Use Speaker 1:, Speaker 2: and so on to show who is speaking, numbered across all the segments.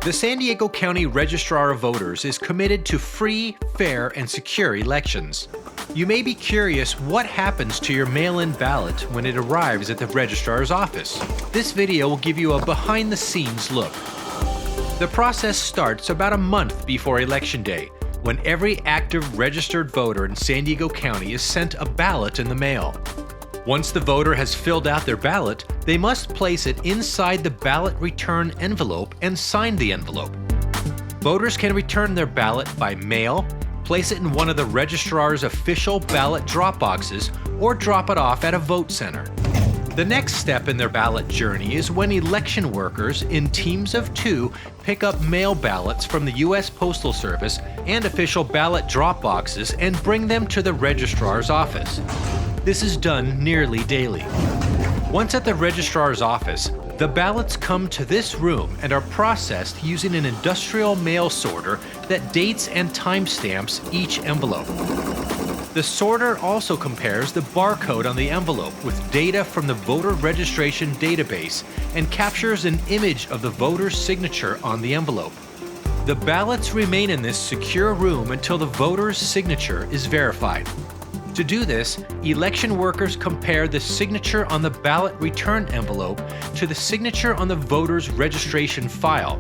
Speaker 1: The San Diego County Registrar of Voters is committed to free, fair, and secure elections. You may be curious what happens to your mail-in ballot when it arrives at the registrar's office. This video will give you a behind-the-scenes look. The process starts about a month before Election Day, when every active registered voter in San Diego County is sent a ballot in the mail. Once the voter has filled out their ballot, they must place it inside the ballot return envelope and sign the envelope. Voters can return their ballot by mail, place it in one of the registrar's official ballot drop boxes, or drop it off at a vote center. The next step in their ballot journey is when election workers in teams of 2 pick up mail ballots from the U.S. Postal Service and official ballot drop boxes and bring them to the registrar's office. This is done nearly daily. Once at the registrar's office, the ballots come to this room and are processed using an industrial mail sorter that dates and timestamps each envelope. The sorter also compares the barcode on the envelope with data from the voter registration database and captures an image of the voter's signature on the envelope. The ballots remain in this secure room until the voter's signature is verified. To do this, election workers compare the signature on the ballot return envelope to the signature on the voter's registration file.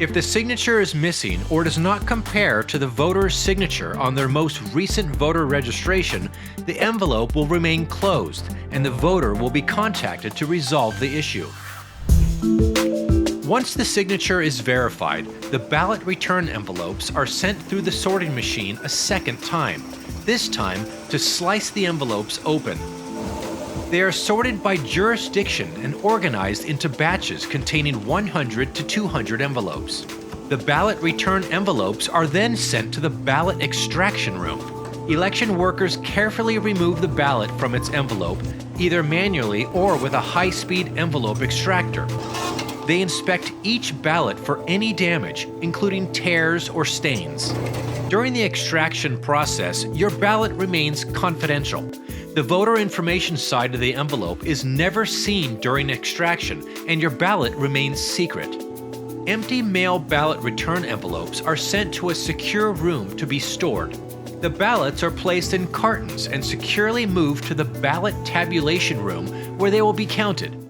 Speaker 1: If the signature is missing or does not compare to the voter's signature on their most recent voter registration, the envelope will remain closed and the voter will be contacted to resolve the issue. Once the signature is verified, the ballot return envelopes are sent through the sorting machine a second time, this time to slice the envelopes open. They are sorted by jurisdiction and organized into batches containing 100 to 200 envelopes. The ballot return envelopes are then sent to the ballot extraction room. Election workers carefully remove the ballot from its envelope, either manually or with a high-speed envelope extractor. They inspect each ballot for any damage, including tears or stains. During the extraction process, your ballot remains confidential. The voter information side of the envelope is never seen during extraction, and your ballot remains secret. Empty mail ballot return envelopes are sent to a secure room to be stored. The ballots are placed in cartons and securely moved to the ballot tabulation room where they will be counted.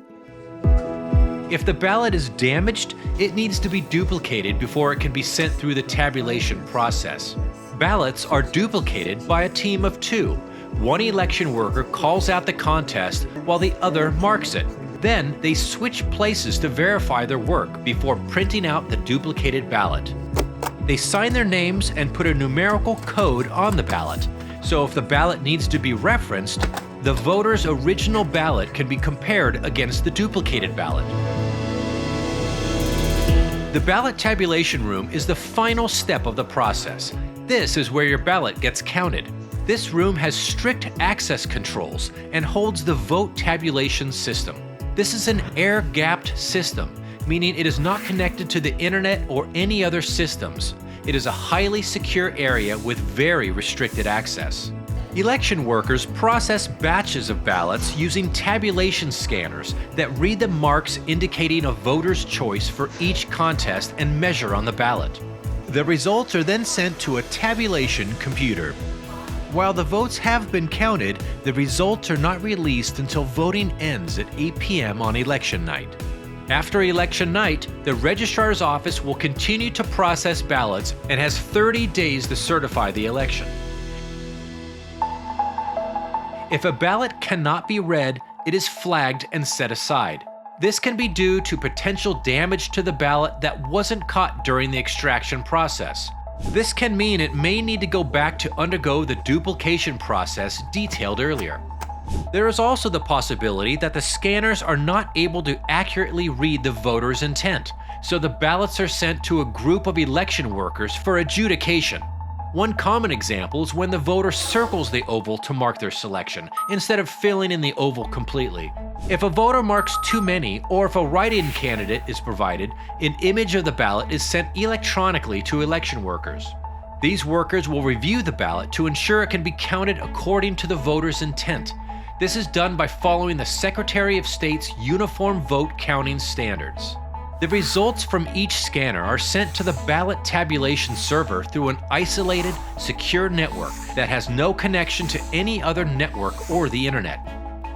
Speaker 1: If the ballot is damaged, it needs to be duplicated before it can be sent through the tabulation process. Ballots are duplicated by a team of 2. One election worker calls out the contest while the other marks it. Then they switch places to verify their work before printing out the duplicated ballot. They sign their names and put a numerical code on the ballot, so if the ballot needs to be referenced, the voter's original ballot can be compared against the duplicated ballot. The ballot tabulation room is the final step of the process. This is where your ballot gets counted. This room has strict access controls and holds the vote tabulation system. This is an air-gapped system, meaning it is not connected to the internet or any other systems. It is a highly secure area with very restricted access. Election workers process batches of ballots using tabulation scanners that read the marks indicating a voter's choice for each contest and measure on the ballot. The results are then sent to a tabulation computer. While the votes have been counted, the results are not released until voting ends at 8 p.m. on election night. After election night, the registrar's office will continue to process ballots and has 30 days to certify the election. If a ballot cannot be read, it is flagged and set aside. This can be due to potential damage to the ballot that wasn't caught during the extraction process. This can mean it may need to go back to undergo the duplication process detailed earlier. There is also the possibility that the scanners are not able to accurately read the voter's intent, so the ballots are sent to a group of election workers for adjudication. One common example is when the voter circles the oval to mark their selection, instead of filling in the oval completely. If a voter marks too many, or if a write-in candidate is provided, an image of the ballot is sent electronically to election workers. These workers will review the ballot to ensure it can be counted according to the voter's intent. This is done by following the Secretary of State's Uniform Vote Counting Standards. The results from each scanner are sent to the ballot tabulation server through an isolated, secure network that has no connection to any other network or the internet.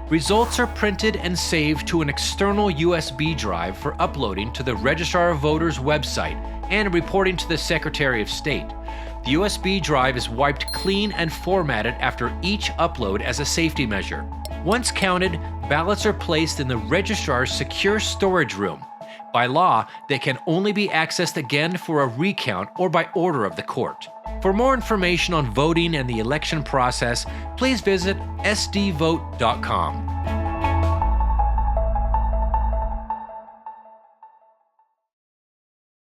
Speaker 1: Results are printed and saved to an external USB drive for uploading to the Registrar of Voters website and reporting to the Secretary of State. The USB drive is wiped clean and formatted after each upload as a safety measure. Once counted, ballots are placed in the Registrar's secure storage room. By law, they can only be accessed again for a recount or by order of the court. For more information on voting and the election process, please visit sdvote.com.